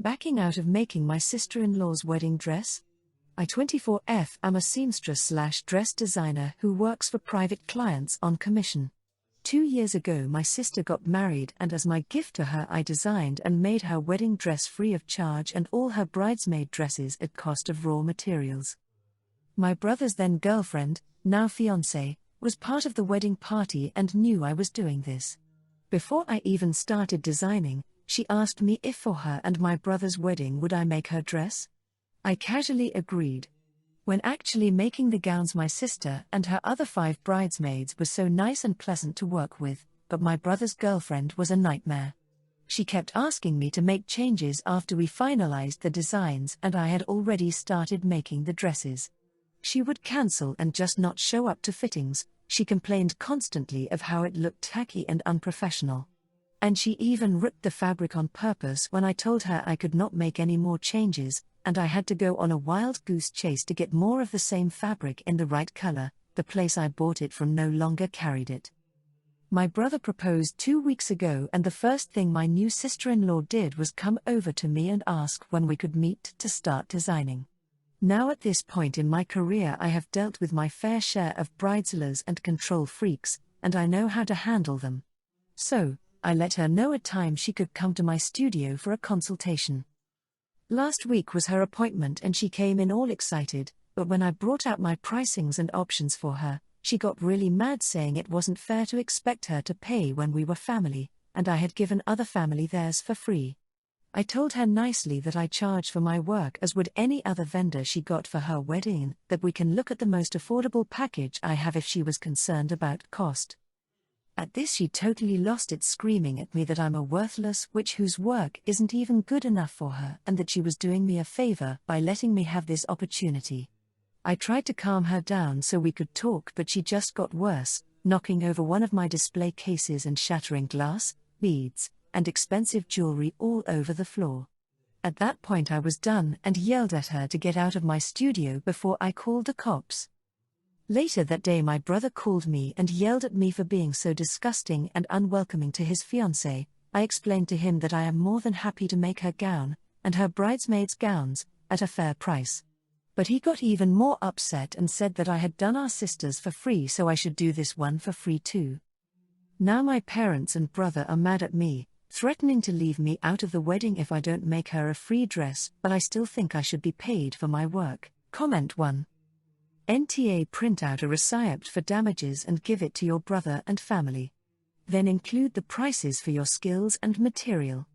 Backing out of making my sister-in-law's wedding dress? I 24F am a seamstress/dress designer who works for private clients on commission. 2 years ago my sister got married, and as my gift to her I designed and made her wedding dress free of charge and all her bridesmaid dresses at cost of raw materials. My brother's then girlfriend, now fiancé, was part of the wedding party and knew I was doing this. Before I even started designing, she asked me if for her and my brother's wedding would I make her dress. I casually agreed. When actually making the gowns, my sister and her other 5 bridesmaids were so nice and pleasant to work with, but my brother's girlfriend was a nightmare. She kept asking me to make changes after we finalized the designs and I had already started making the dresses. She would cancel and just not show up to fittings. She complained constantly of how it looked tacky and unprofessional. And she even ripped the fabric on purpose when I told her I could not make any more changes, and I had to go on a wild goose chase to get more of the same fabric in the right color. The place I bought it from no longer carried it. My brother proposed 2 weeks ago, and the first thing my new sister-in-law did was come over to me and ask when we could meet to start designing. Now at this point in my career I have dealt with my fair share of bridezillas and control freaks, and I know how to handle them. So, I let her know a time she could come to my studio for a consultation. Last week was her appointment and she came in all excited, but when I brought out my pricings and options for her, she got really mad, saying it wasn't fair to expect her to pay when we were family, and I had given other family theirs for free. I told her nicely that I charge for my work as would any other vendor she got for her wedding, that we can look at the most affordable package I have if she was concerned about cost. At this she totally lost it, screaming at me that I'm a worthless witch whose work isn't even good enough for her and that she was doing me a favor by letting me have this opportunity. I tried to calm her down so we could talk, but she just got worse, knocking over one of my display cases and shattering glass, beads, and expensive jewelry all over the floor. At that point I was done and yelled at her to get out of my studio before I called the cops. Later that day my brother called me and yelled at me for being so disgusting and unwelcoming to his fiancée. I explained to him that I am more than happy to make her gown, and her bridesmaids' gowns, at a fair price. But he got even more upset and said that I had done our sisters for free, so I should do this one for free too. Now my parents and brother are mad at me, threatening to leave me out of the wedding if I don't make her a free dress, but I still think I should be paid for my work. Comment 1. NTA: print out a receipt for damages and give it to your brother and family. Then include the prices for your skills and material.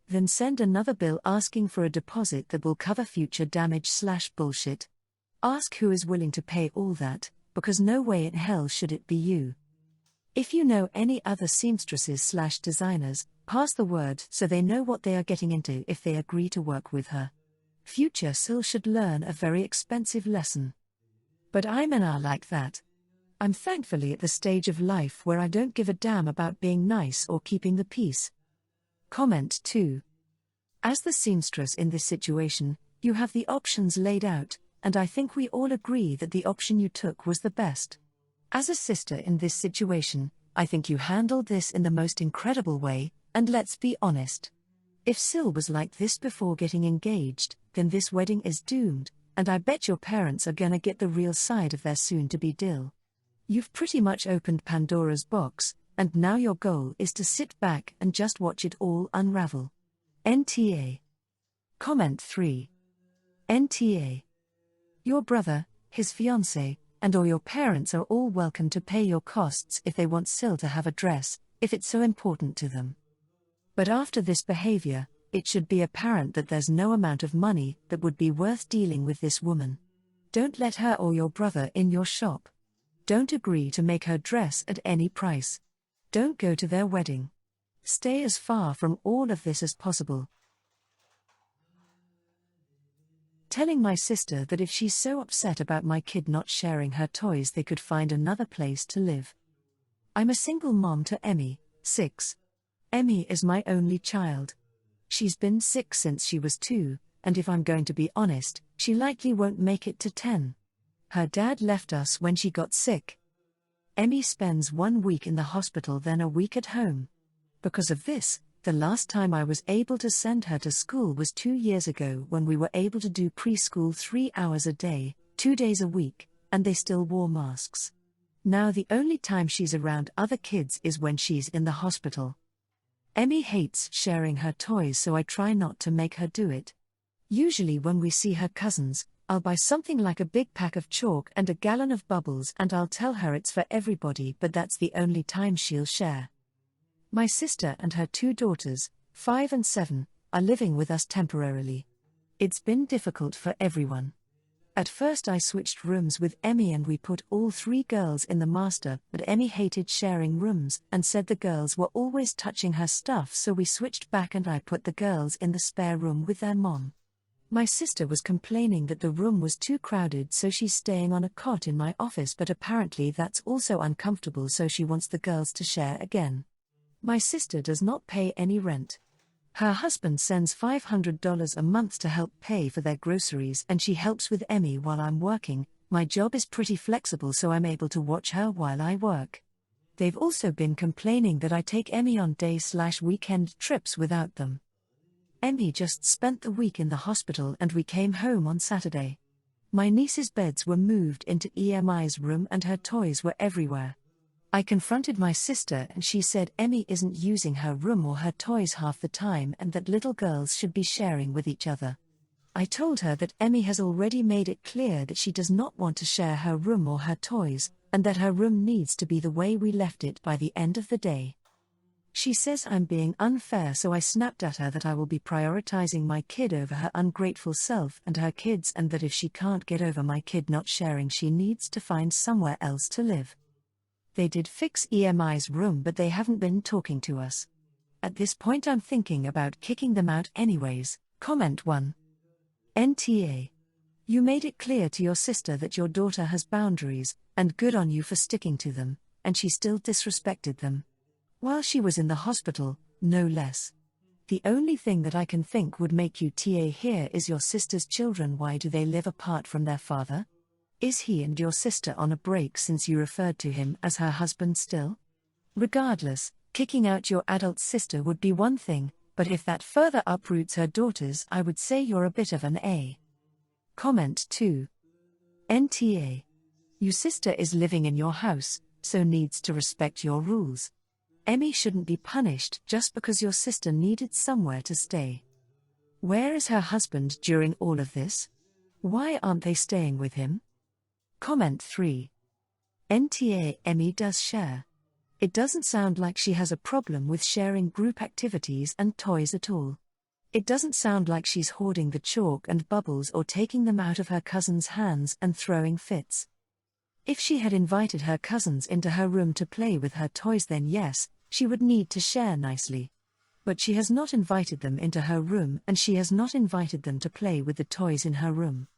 Then send another bill asking for a deposit that will cover future damage/bullshit. Ask who is willing to pay all that, because no way in hell should it be you. If you know any other seamstresses/designers, pass the word so they know what they are getting into if they agree to work with her. Future Sil should learn a very expensive lesson. But I'm not like that. I'm thankfully at the stage of life where I don't give a damn about being nice or keeping the peace. Comment 2. As the seamstress in this situation, you have the options laid out, and I think we all agree that the option you took was the best. As a sister in this situation, I think you handled this in the most incredible way, and let's be honest. If Sil was like this before getting engaged, then this wedding is doomed. And I bet your parents are gonna get the real side of their soon-to-be Dill. You've pretty much opened Pandora's box, and now your goal is to sit back and just watch it all unravel. NTA. Comment 3. NTA. Your brother, his fiancé, and or your parents are all welcome to pay your costs if they want Sil to have a dress, if it's so important to them. But after this behavior, it should be apparent that there's no amount of money that would be worth dealing with this woman. Don't let her or your brother in your shop. Don't agree to make her dress at any price. Don't go to their wedding. Stay as far from all of this as possible. Telling my sister that if she's so upset about my kid not sharing her toys, they could find another place to live. I'm a single mom to Emmy, 6. Emmy is my only child. She's been sick since she was 2, and if I'm going to be honest, she likely won't make it to 10. Her dad left us when she got sick. Emmy spends 1 week in the hospital, then a week at home. Because of this, The last time I was able to send her to school was 2 years ago when we were able to do preschool 3 hours a day, 2 days a week, and they still wore masks. Now the only time she's around other kids is when she's in the hospital. Emmy hates sharing her toys, so I try not to make her do it. Usually when we see her cousins, I'll buy something like a big pack of chalk and a gallon of bubbles and I'll tell her it's for everybody, but that's the only time she'll share. My sister and her 2 daughters, 5 and 7, are living with us temporarily. It's been difficult for everyone. At first I switched rooms with Emmy and we put all 3 girls in the master, but Emmy hated sharing rooms and said the girls were always touching her stuff, so we switched back and I put the girls in the spare room with their mom. My sister was complaining that the room was too crowded, so she's staying on a cot in my office, but apparently that's also uncomfortable, so she wants the girls to share again. My sister does not pay any rent. Her husband sends $500 a month to help pay for their groceries and she helps with Emmy while I'm working. My job is pretty flexible, so I'm able to watch her while I work. They've also been complaining that I take Emmy on day/weekend trips without them. Emmy just spent the week in the hospital and we came home on Saturday. My niece's beds were moved into Emi's room and her toys were everywhere. I confronted my sister and she said Emmy isn't using her room or her toys half the time and that little girls should be sharing with each other. I told her that Emmy has already made it clear that she does not want to share her room or her toys, and that her room needs to be the way we left it by the end of the day. She says I'm being unfair, so I snapped at her that I will be prioritizing my kid over her ungrateful self and her kids, and that if she can't get over my kid not sharing, she needs to find somewhere else to live. They did fix Emi's room, but they haven't been talking to us. At this point I'm thinking about kicking them out anyways. Comment 1. NTA. You made it clear to your sister that your daughter has boundaries, and good on you for sticking to them, and she still disrespected them. While she was in the hospital, no less. The only thing that I can think would make you TA here is your sister's children. Why do they live apart from their father? Is he and your sister on a break since you referred to him as her husband still? Regardless, kicking out your adult sister would be one thing, but if that further uproots her daughters, I would say you're a bit of an A. Comment 2. NTA. Your sister is living in your house, so needs to respect your rules. Emmy shouldn't be punished just because your sister needed somewhere to stay. Where is her husband during all of this? Why aren't they staying with him? Comment 3. NTA. Emmy does share. It doesn't sound like she has a problem with sharing group activities and toys at all. It doesn't sound like she's hoarding the chalk and bubbles or taking them out of her cousin's hands and throwing fits. If she had invited her cousins into her room to play with her toys, then yes, she would need to share nicely. But she has not invited them into her room, and she has not invited them to play with the toys in her room.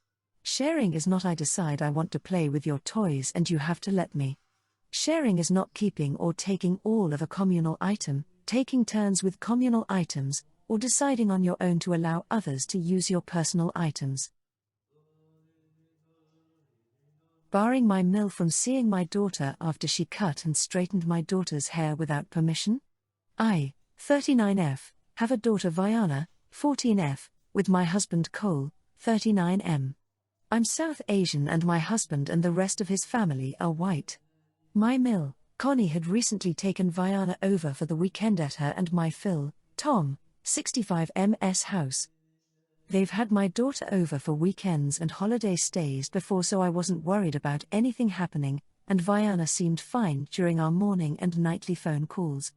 Sharing is not I decide I want to play with your toys and you have to let me. Sharing is not keeping or taking all of a communal item, taking turns with communal items, or deciding on your own to allow others to use your personal items. Barring my mill from seeing my daughter after she cut and straightened my daughter's hair without permission? I, 39F, have a daughter Viana, 14F, with my husband Cole, 39M. I'm South Asian and my husband and the rest of his family are white. My mill, Connie, had recently taken Viana over for the weekend at her and my Phil, Tom, 65M's house. They've had my daughter over for weekends and holiday stays before, so I wasn't worried about anything happening, and Viana seemed fine during our morning and nightly phone calls.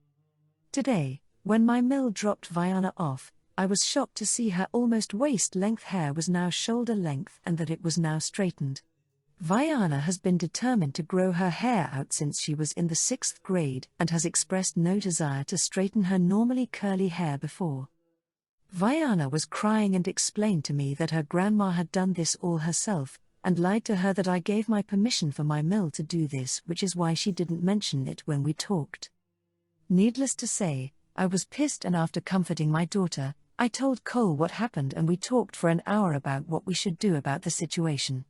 Today, when my mill dropped Viana off, I was shocked to see her almost waist-length hair was now shoulder-length and that it was now straightened. Viana has been determined to grow her hair out since she was in the 6th grade and has expressed no desire to straighten her normally curly hair before. Viana was crying and explained to me that her grandma had done this all herself, and lied to her that I gave my permission for my mill to do this, which is why she didn't mention it when we talked. Needless to say, I was pissed, and after comforting my daughter, I told Cole what happened and we talked for an hour about what we should do about the situation.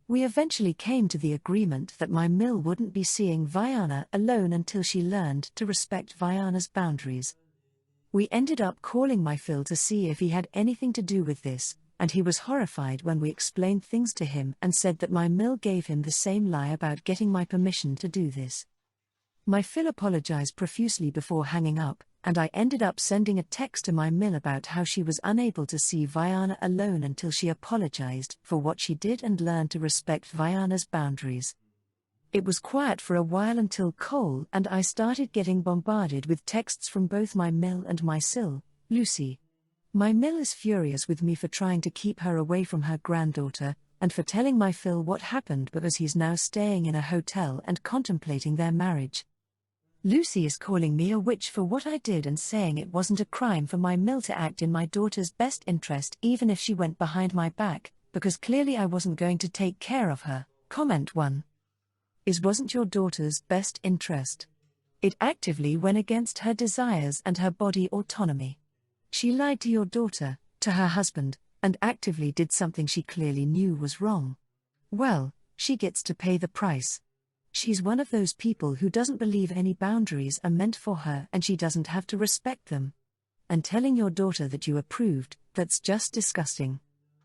We eventually came to the agreement that my mill wouldn't be seeing Viana alone until she learned to respect Viana's boundaries. We ended up calling my Phil to see if he had anything to do with this, and he was horrified when we explained things to him and said that my mill gave him the same lie about getting my permission to do this. My Phil apologized profusely before hanging up, and I ended up sending a text to my mill about how she was unable to see Viana alone until she apologized for what she did and learned to respect Viana's boundaries. It was quiet for a while until Cole and I started getting bombarded with texts from both my mill and my sil, Lucy. My mill is furious with me for trying to keep her away from her granddaughter, and for telling my Phil what happened because he's now staying in a hotel and contemplating their marriage. Lucy is calling me a witch for what I did and saying it wasn't a crime for my mill to act in my daughter's best interest even if she went behind my back, because clearly I wasn't going to take care of her. Comment 1. It wasn't your daughter's best interest. It actively went against her desires and her body autonomy. She lied to your daughter, to her husband, and actively did something she clearly knew was wrong. Well, she gets to pay the price. She's one of those people who doesn't believe any boundaries are meant for her and she doesn't have to respect them. And telling your daughter that you approved, that's just disgusting.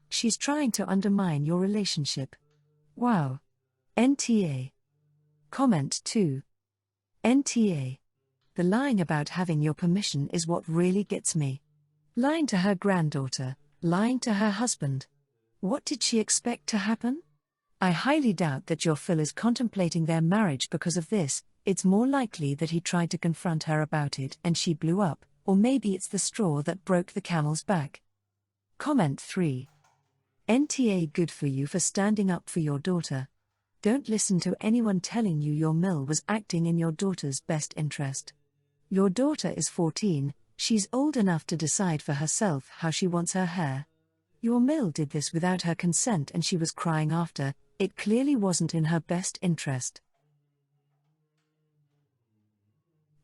She's trying to undermine your relationship. Wow. NTA. Comment 2. NTA. The lying about having your permission is what really gets me. Lying to her granddaughter, lying to her husband. What did she expect to happen? I highly doubt that your Phil is contemplating their marriage because of this. It's more likely that he tried to confront her about it and she blew up, or maybe it's the straw that broke the camel's back. Comment 3. NTA. Good for you for standing up for your daughter. Don't listen to anyone telling you your mill was acting in your daughter's best interest. Your daughter is 14, she's old enough to decide for herself how she wants her hair. Your mill did this without her consent and she was crying after. It clearly wasn't in her best interest.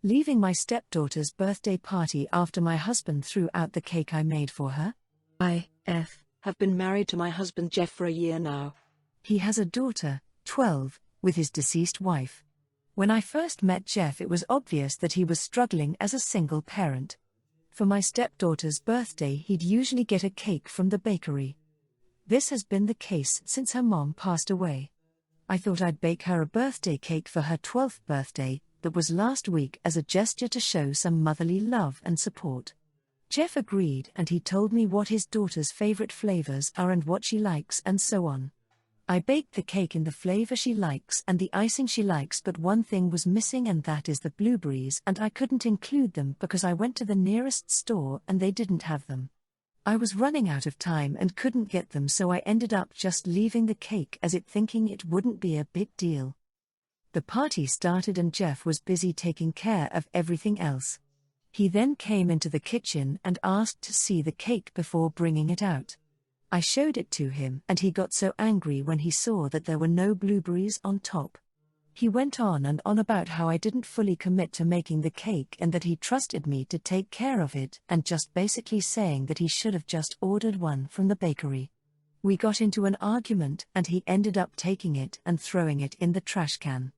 Leaving my stepdaughter's birthday party after my husband threw out the cake I made for her. I have been married to my husband Jeff for a year now. He has a daughter, 12, with his deceased wife. When I first met Jeff, it was obvious that he was struggling as a single parent. For my stepdaughter's birthday, he'd usually get a cake from the bakery. This has been the case since her mom passed away. I thought I'd bake her a birthday cake for her 12th birthday, that was last week, as a gesture to show some motherly love and support. Jeff agreed and he told me what his daughter's favorite flavors are and what she likes and so on. I baked the cake in the flavor she likes and the icing she likes, but one thing was missing and that is the blueberries, and I couldn't include them because I went to the nearest store and they didn't have them. I was running out of time and couldn't get them, so I ended up just leaving the cake as it, thinking it wouldn't be a big deal. The party started and Jeff was busy taking care of everything else. He then came into the kitchen and asked to see the cake before bringing it out. I showed it to him and he got so angry when he saw that there were no blueberries on top. He went on and on about how I didn't fully commit to making the cake and that he trusted me to take care of it, and just basically saying that he should have just ordered one from the bakery. We got into an argument and he ended up taking it and throwing it in the trash can.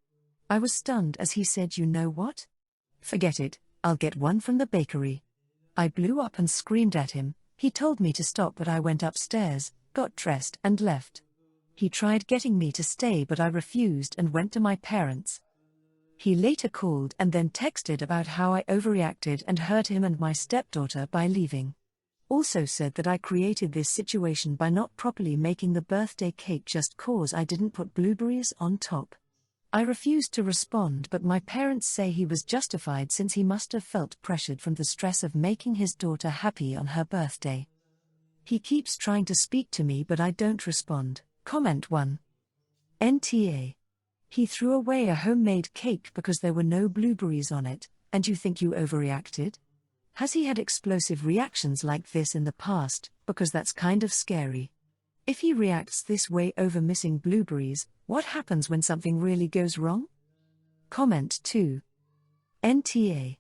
I was stunned as he said, "You know what? Forget it, I'll get one from the bakery." I blew up and screamed at him. He told me to stop, but I went upstairs, got dressed and left. He tried getting me to stay but I refused and went to my parents. He later called and then texted about how I overreacted and hurt him and my stepdaughter by leaving. Also said that I created this situation by not properly making the birthday cake just cause I didn't put blueberries on top. I refused to respond, but my parents say he was justified since he must have felt pressured from the stress of making his daughter happy on her birthday. He keeps trying to speak to me but I don't respond. Comment 1. NTA. He threw away a homemade cake because there were no blueberries on it, and you think you overreacted? Has he had explosive reactions like this in the past? Because that's kind of scary. If he reacts this way over missing blueberries, what happens when something really goes wrong? Comment 2. NTA.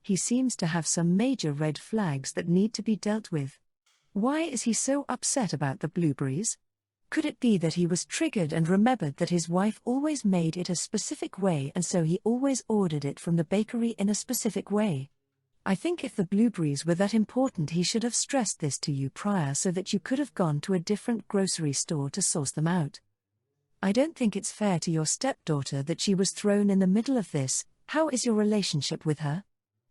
He seems to have some major red flags that need to be dealt with. Why is he so upset about the blueberries? Could it be that he was triggered and remembered that his wife always made it a specific way and so he always ordered it from the bakery in a specific way? I think if the blueberries were that important, he should have stressed this to you prior so that you could have gone to a different grocery store to source them out. I don't think it's fair to your stepdaughter that she was thrown in the middle of this. How is your relationship with her?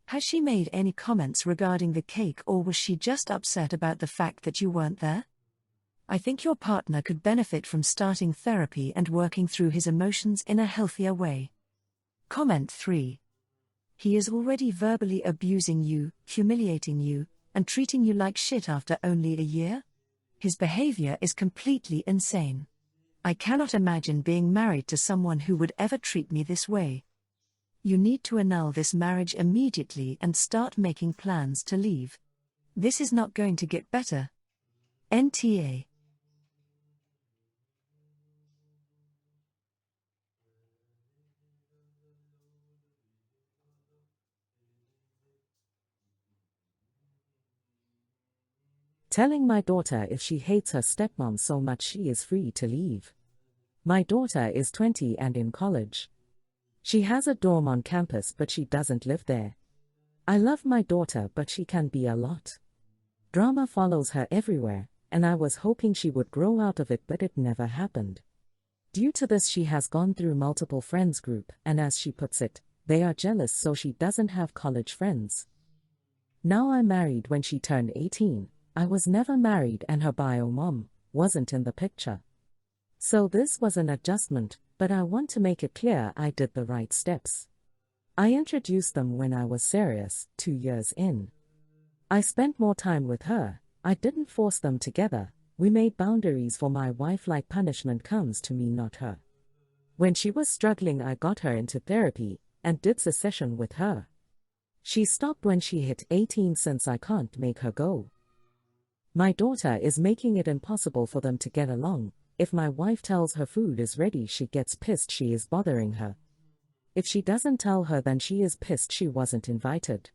Has she made any comments regarding the cake, or was she just upset about the fact that you weren't there? I think your partner could benefit from starting therapy and working through his emotions in a healthier way. Comment 3. He is already verbally abusing you, humiliating you, and treating you like shit after only a year? His behavior is completely insane. I cannot imagine being married to someone who would ever treat me this way. You need to annul this marriage immediately and start making plans to leave. This is not going to get better. NTA. Telling my daughter if she hates her stepmom so much she is free to leave. My daughter is 20 and in college. She has a dorm on campus but she doesn't live there. I love my daughter but she can be a lot. Drama follows her everywhere, and I was hoping she would grow out of it, but it never happened. Due to this she has gone through multiple friends group, and as she puts it, they are jealous so she doesn't have college friends. Now I'm married when she turned 18. I was never married and her bio mom wasn't in the picture. So this was an adjustment, but I want to make it clear I did the right steps. I introduced them when I was serious, 2 years in. I spent more time with her. I didn't force them together. We made boundaries for my wife, like punishment comes to me, not her. When she was struggling, I got her into therapy and did a session with her. She stopped when she hit 18 since I can't make her go. My daughter is making it impossible for them to get along. If my wife tells her food is ready, she gets pissed she is bothering her. If she doesn't tell her, then she is pissed she wasn't invited.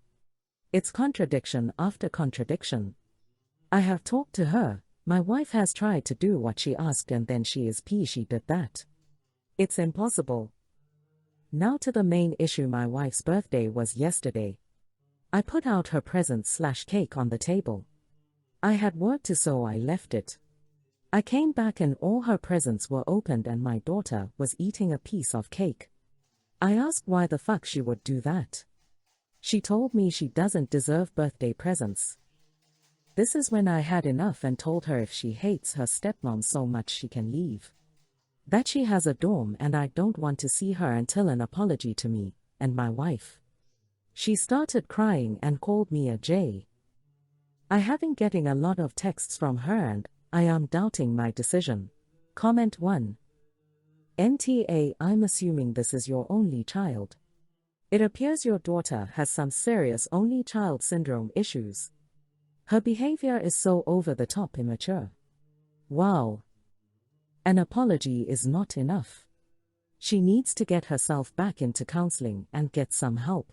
It's contradiction after contradiction. I have talked to her. My wife has tried to do what she asked and then she is pissed she did that. It's impossible. Now to the main issue. My wife's birthday was yesterday. I put out her presents/cake on the table. I had work to, so I left it. I came back and all her presents were opened and my daughter was eating a piece of cake. I asked why the fuck she would do that. She told me she doesn't deserve birthday presents. This is when I had enough and told her if she hates her stepmom so much she can leave. That she has a dorm and I don't want to see her until an apology to me and my wife. She started crying and called me a J. I have been getting a lot of texts from her and I am doubting my decision. Comment 1. NTA. I'm assuming this is your only child. It appears your daughter has some serious only child syndrome issues. Her behavior is so over the top immature. Wow. An apology is not enough. She needs to get herself back into counseling and get some help.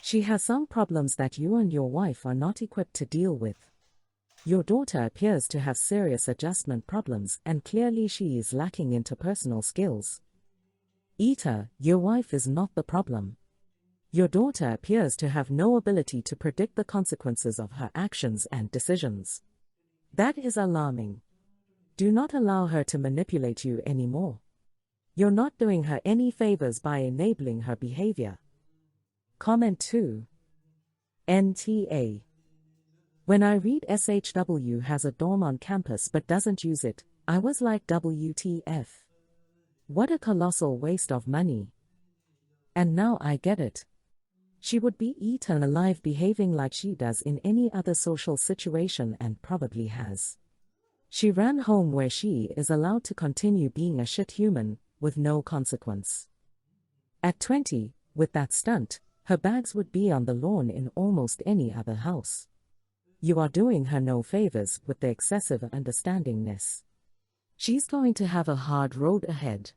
She has some problems that you and your wife are not equipped to deal with. Your daughter appears to have serious adjustment problems and clearly she is lacking interpersonal skills. Ita, your wife is not the problem. Your daughter appears to have no ability to predict the consequences of her actions and decisions. That is alarming. Do not allow her to manipulate you anymore. You're not doing her any favors by enabling her behavior. Comment 2. NTA. When I read SHW has a dorm on campus but doesn't use it, I was like WTF. What a colossal waste of money. And now I get it. She would be eaten alive behaving like she does in any other social situation and probably has. She ran home where she is allowed to continue being a shit human, with no consequence. At 20, with that stunt, her bags would be on the lawn in almost any other house. You are doing her no favors with the excessive understandingness. She's going to have a hard road ahead.